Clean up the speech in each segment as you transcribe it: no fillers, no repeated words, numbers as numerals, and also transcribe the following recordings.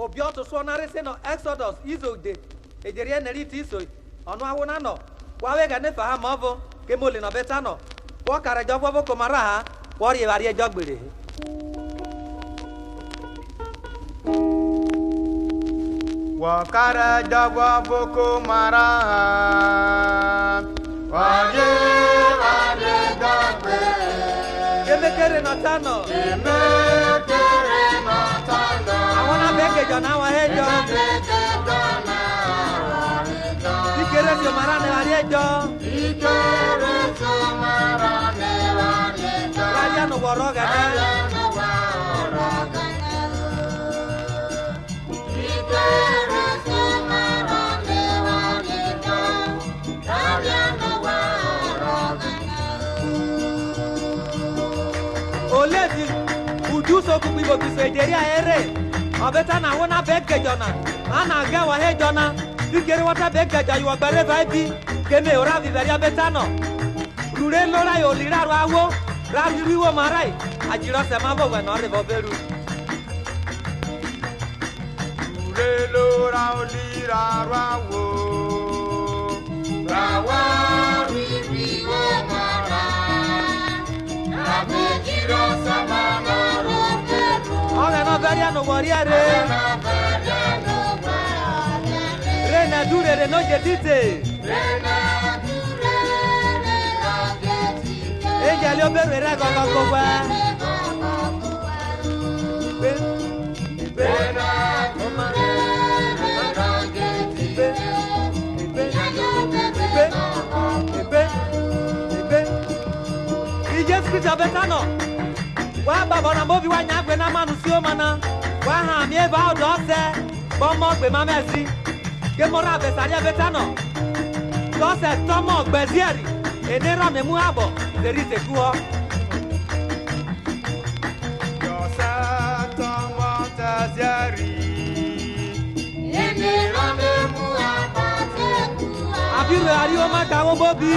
Obioto Swanare Seno Exodus Iso de Ejerian Neritiso, Onawano, Wawega Nefa Mavo, Kemolino Betano, Wakara Jobo Komara, Warrior Jogbiri. Wakara Jobo Komara, Warrior Jogbiri. Kere Natano. I wanna beg it on our head, John. He cares your marane, John. Radiano Waroga. Oh, lady, would you so could be able to say, Jerry, I better now wanna beg Jona. Anna go ahead, Jona. You get what I beg that you are better by be. Came a ravi very betano. Rure Lora, or Lira Rawo, Ravi Marai. I just a mother when not about Beru. Rure Lora, Lira Rawo, Rawa, Rivi Komara, Ramejiro Samana. No variano warrior. Rena dure de no getite. Ella le opererà con la copa. Y ya escucha Betano. Wa baba na mobi wa nyagbe na manu si o mana wa ha mi e ba odo se bo mo gbe ma mesi ke mo ra be sari Betano so se tomo gbe zieri e ne ra me mu abo deri te ku ho yo sa tomo ta zieri e ne ra me mu abo te ku ho abiru ari o ma ka wo bobi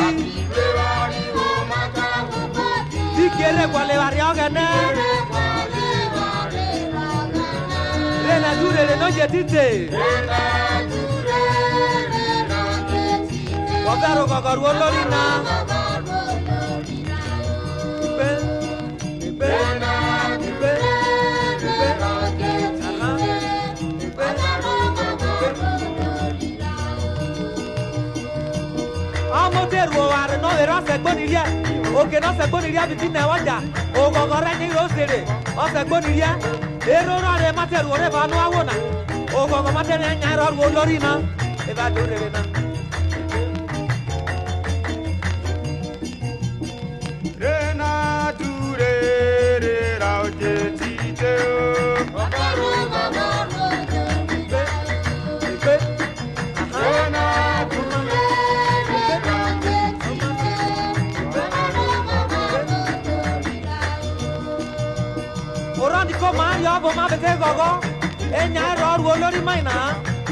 Kere quale variogane Rena dure le noie tite Wavaro gogoru lorina Amoteru are no era se boniria Oke no se boniria bitine waja o gogore ni rosere o se boniria ero re materu re ba no awona o gogo materu nya ro wo lori na e ba do re na Rena dure re ra o je ti te o gogoru Yo ma bete gogo enya ro ru lori maina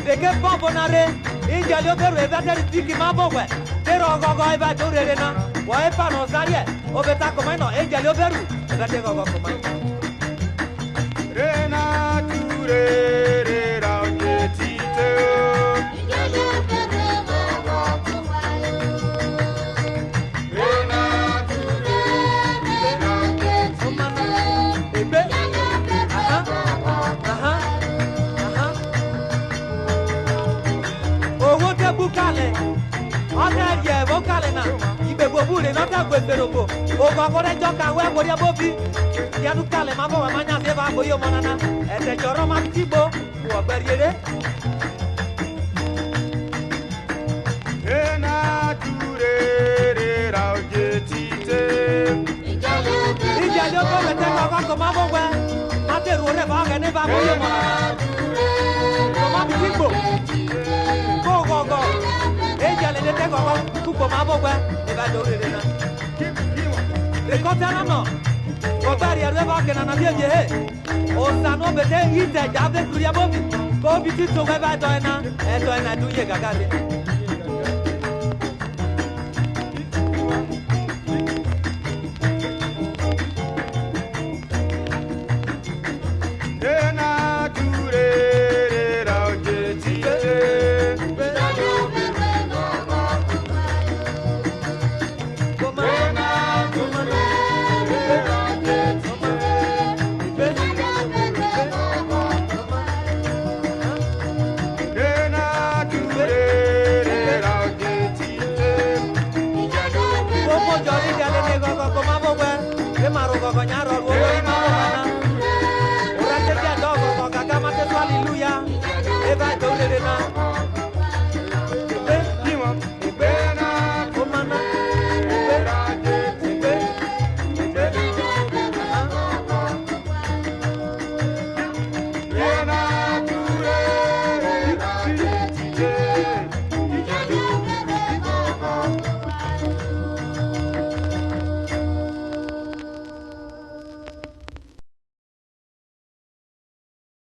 de ke pompo na re inja lo beru e bete tiki ma bogwe de ro gogo e ba do re na wa e pa no sarie o beta ko mai no inja lo beru e bete gogo ko mai re na tu re ra o je ti te inja lo beru gogo ko mai re na tu re ra o je ti te e be Bukale, ọ̀tẹ̀ ẹ̀jẹ̀ bukale na ìgbègbè búre n'ọ̀tẹ̀ gbèsèrògbò ògùn akọ̀rẹ́ jọ́ka wẹ́ wọ́n bóbi yẹnu kalẹ̀ máa bọ̀ wẹ̀ máa nyàsí ẹ̀fà àgbóyè ọmọ nana ẹ̀tẹ̀ jọ̀rọ̀ máa ti gbó wọ̀ gbẹ̀rìẹ̀rẹ̀. Rena dure re ra oje tite. Ìjẹ̀lẹ̀ ó bẹ̀rẹ̀ tẹ́ kọ̀ọ̀kan kò máa bọ̀ wẹ̀ máa tẹ̀rù rẹ̀ bá ọ̀gẹ̀ nípa àgbóyè ọmọ nana kò máa ti gbó. Go. Ella le dete go tu ko ma bo gwa e ba do re na. Le ko ta no. Ko bari ya ba ke na na bi je he. O sa no be te ite ja be kuria bo bi. Ko bi ti to ba do na. E do na du ye gaga le. Rena dure vai do le na